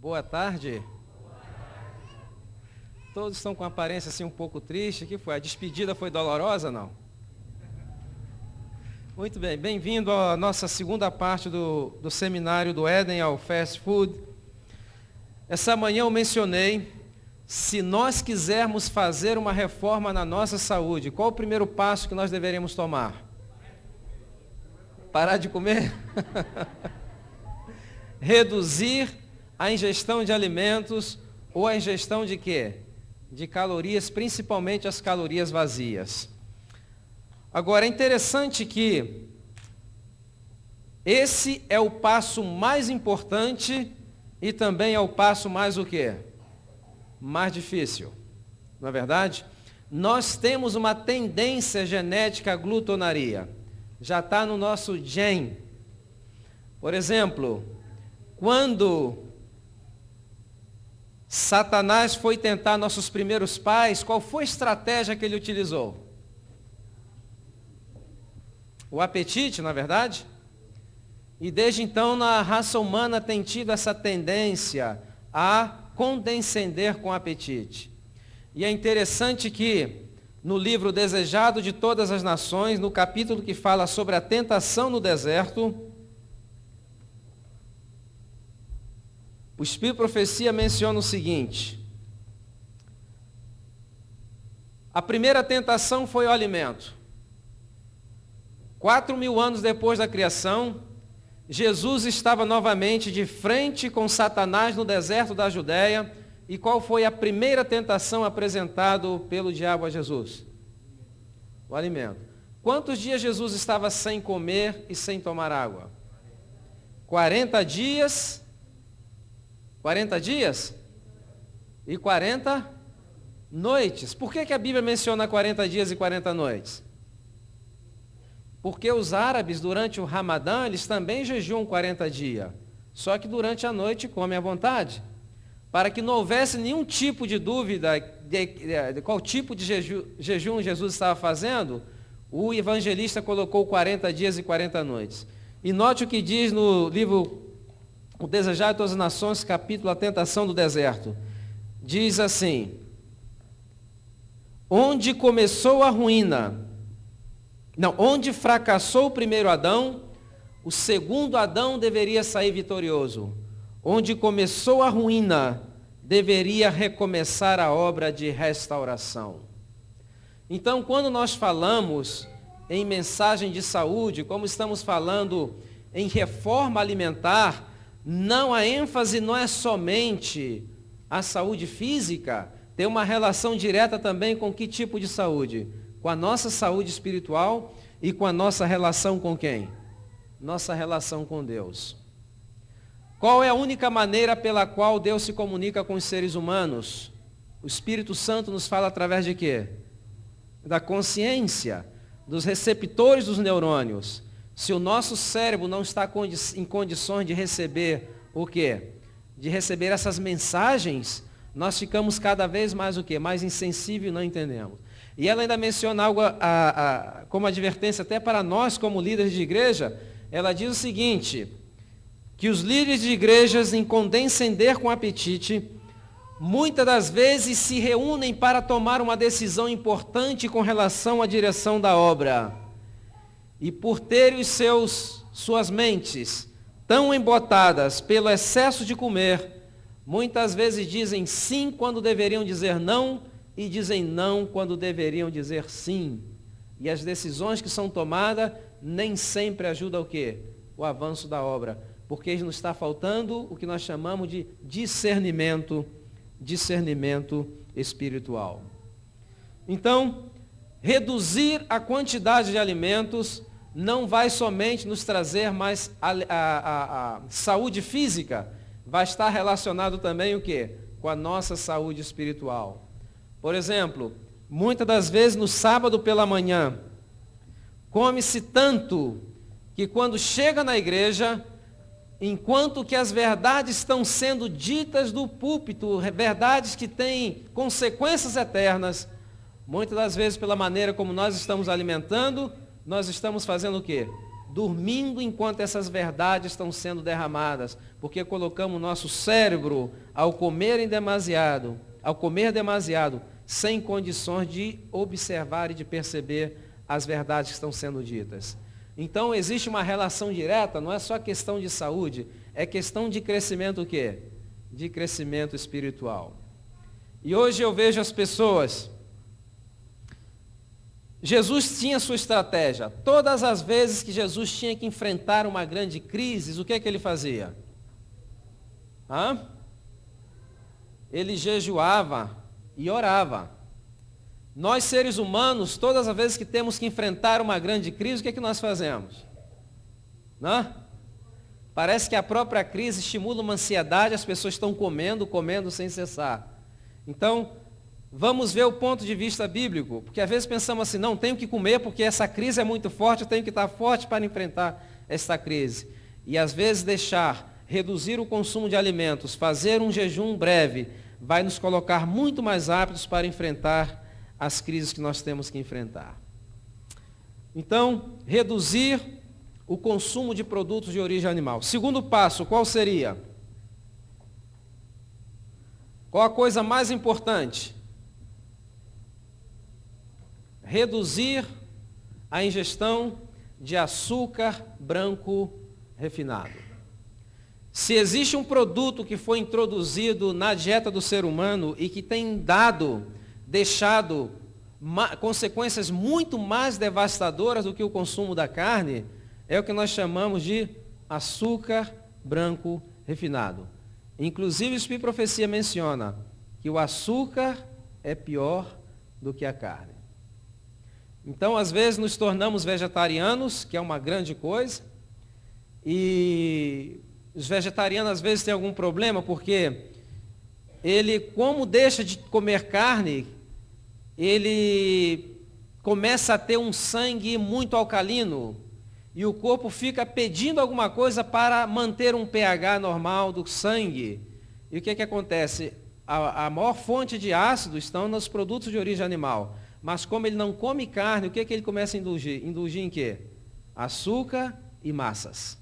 Boa tarde. Todos estão com aparência assim um pouco triste. O que foi? A despedida foi dolorosa, não? Muito bem, bem-vindo à nossa segunda parte do seminário do Éden ao Fast Food. Essa manhã eu mencionei, se nós quisermos fazer uma reforma na nossa saúde, qual o primeiro passo que nós deveríamos tomar? Parar de comer? Reduzir a ingestão de alimentos ou a ingestão de quê? De calorias, principalmente as calorias vazias. Agora, é interessante que esse é o passo mais importante e também é o passo mais o quê? Mais difícil. Não é verdade? Nós temos uma tendência genética à glutonaria. Já está no nosso gene. Por exemplo, quando Satanás foi tentar nossos primeiros pais, qual foi a estratégia que ele utilizou? O apetite, não é verdade? E desde então na raça humana tem tido essa tendência a condescender com o apetite. E é interessante que no livro Desejado de Todas as Nações, no capítulo que fala sobre a tentação no deserto, o Espírito de Profecia menciona o seguinte: a primeira tentação foi o alimento. 4.000 anos depois da criação, Jesus estava novamente de frente com Satanás no deserto da Judéia. E qual foi a primeira tentação apresentada pelo diabo a Jesus? O alimento. Quantos dias Jesus estava sem comer e sem tomar água? 40 dias. 40 dias? E 40 noites. Por que a Bíblia menciona 40 dias e 40 noites? Porque os árabes, durante o Ramadã, eles também jejuam 40 dias. Só que durante a noite comem à vontade. Para que não houvesse nenhum tipo de dúvida de qual tipo de jejum Jesus estava fazendo, o evangelista colocou 40 dias e 40 noites. E note o que diz no livro O Desejado de Todas as Nações, capítulo A Tentação do Deserto. Diz assim: onde começou a ruína, onde fracassou o primeiro Adão, o segundo Adão deveria sair vitorioso. Onde começou a ruína, deveria recomeçar a obra de restauração. Então, quando nós falamos em mensagem de saúde, como estamos falando em reforma alimentar, a ênfase não é somente a saúde física, tem uma relação direta também com que tipo de saúde? Com a nossa saúde espiritual e com a nossa relação com quem? Nossa relação com Deus. Qual é a única maneira pela qual Deus se comunica com os seres humanos? O Espírito Santo nos fala através de quê? Da consciência, dos receptores dos neurônios. Se o nosso cérebro não está em condições de receber o quê? De receber essas mensagens, nós ficamos cada vez mais o quê? Mais insensível e não entendemos. E ela ainda menciona algo como advertência até para nós como líderes de igreja. Ela diz o seguinte: que os líderes de igrejas, em condescender com o apetite, muitas das vezes se reúnem para tomar uma decisão importante com relação à direção da obra. E por terem suas mentes tão embotadas pelo excesso de comer, muitas vezes dizem sim quando deveriam dizer não, e dizem não quando deveriam dizer sim. E as decisões que são tomadas nem sempre ajudam o quê? O avanço da obra. Porque nos está faltando o que nós chamamos de discernimento espiritual. Então, reduzir a quantidade de alimentos não vai somente nos trazer mais a saúde física, vai estar relacionado também o quê? Com a nossa saúde espiritual. Por exemplo, muitas das vezes no sábado pela manhã, come-se tanto que quando chega na igreja, enquanto que as verdades estão sendo ditas do púlpito, verdades que têm consequências eternas, muitas das vezes pela maneira como nós estamos alimentando, nós estamos fazendo o quê? dormindo enquanto essas verdades estão sendo derramadas, porque colocamos o nosso cérebro ao comer demasiado, sem condições de observar e de perceber as verdades que estão sendo ditas. Então existe uma relação direta, não é só questão de saúde, é questão de crescimento o quê? De crescimento espiritual. E hoje eu vejo as pessoas. Jesus tinha sua estratégia. Todas as vezes que Jesus tinha que enfrentar uma grande crise, o que é que ele fazia? Ele jejuava e orava. Nós, seres humanos, todas as vezes que temos que enfrentar uma grande crise, o que é que nós fazemos? Parece que a própria crise estimula uma ansiedade, as pessoas estão comendo sem cessar. Então, vamos ver o ponto de vista bíblico, porque às vezes pensamos assim, não, tenho que comer porque essa crise é muito forte, eu tenho que estar forte para enfrentar esta crise. E às vezes reduzir o consumo de alimentos, fazer um jejum breve, vai nos colocar muito mais aptos para enfrentar as crises que nós temos que enfrentar. Então, reduzir o consumo de produtos de origem animal. Segundo passo, qual seria? Qual a coisa mais importante? Reduzir a ingestão de açúcar branco refinado. Se existe um produto que foi introduzido na dieta do ser humano e que tem deixado consequências muito mais devastadoras do que o consumo da carne, é o que nós chamamos de açúcar branco refinado. Inclusive, o Espírito de Profecia menciona que o açúcar é pior do que a carne. Então, às vezes, nos tornamos vegetarianos, que é uma grande coisa, e os vegetarianos, às vezes, têm algum problema, porque ele, como deixa de comer carne, ele começa a ter um sangue muito alcalino, e o corpo fica pedindo alguma coisa para manter um pH normal do sangue. E o que acontece? A maior fonte de ácido estão nos produtos de origem animal. Mas como ele não come carne, o que ele começa a indulgir? Indulgir em quê? Açúcar e massas.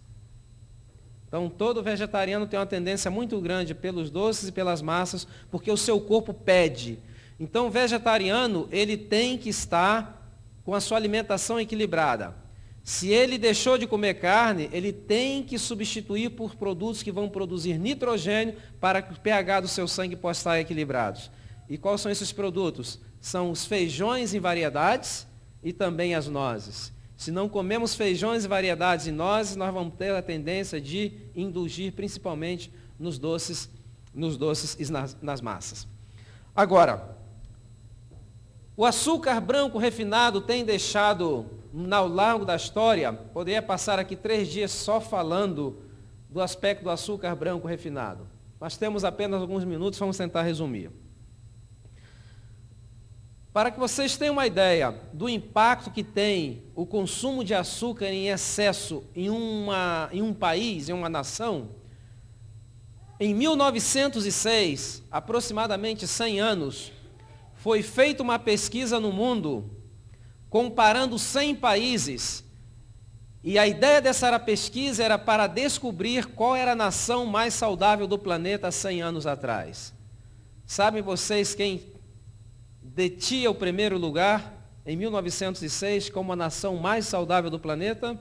Então, todo vegetariano tem uma tendência muito grande pelos doces e pelas massas, porque o seu corpo pede. Então, o vegetariano, ele tem que estar com a sua alimentação equilibrada. Se ele deixou de comer carne, ele tem que substituir por produtos que vão produzir nitrogênio para que o pH do seu sangue possa estar equilibrado. E quais são esses produtos? São os feijões em variedades e também as nozes. Se não comemos feijões, variedades e nozes, nós vamos ter a tendência de indulgir principalmente nos doces e nas massas. Agora, o açúcar branco refinado tem deixado, ao longo da história, poderia passar aqui 3 dias só falando do aspecto do açúcar branco refinado. Nós temos apenas alguns minutos, vamos tentar resumir. Para que vocês tenham uma ideia do impacto que tem o consumo de açúcar em excesso em um país, em uma nação, em 1906, aproximadamente 100 anos, foi feita uma pesquisa no mundo, comparando 100 países, e a ideia dessa pesquisa era para descobrir qual era a nação mais saudável do planeta há 100 anos atrás. Sabem vocês quem detinha o primeiro lugar em 1906 como a nação mais saudável do planeta?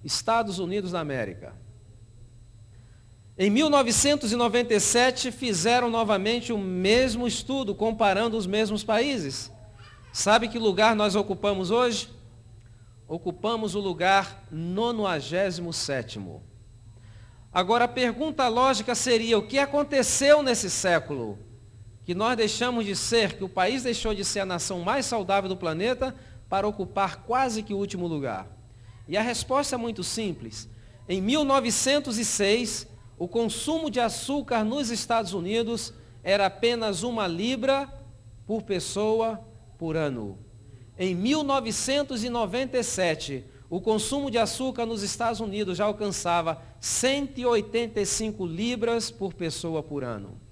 Estados Unidos da América. Em 1997 fizeram novamente o mesmo estudo, comparando os mesmos países. Sabe que lugar nós ocupamos hoje? Ocupamos o lugar 97º. Agora a pergunta lógica seria, o que aconteceu nesse século? Que nós deixamos de ser, que o país deixou de ser a nação mais saudável do planeta para ocupar quase que o último lugar. E a resposta é muito simples. Em 1906, o consumo de açúcar nos Estados Unidos era apenas 1 libra por pessoa por ano. Em 1997, o consumo de açúcar nos Estados Unidos já alcançava 185 libras por pessoa por ano.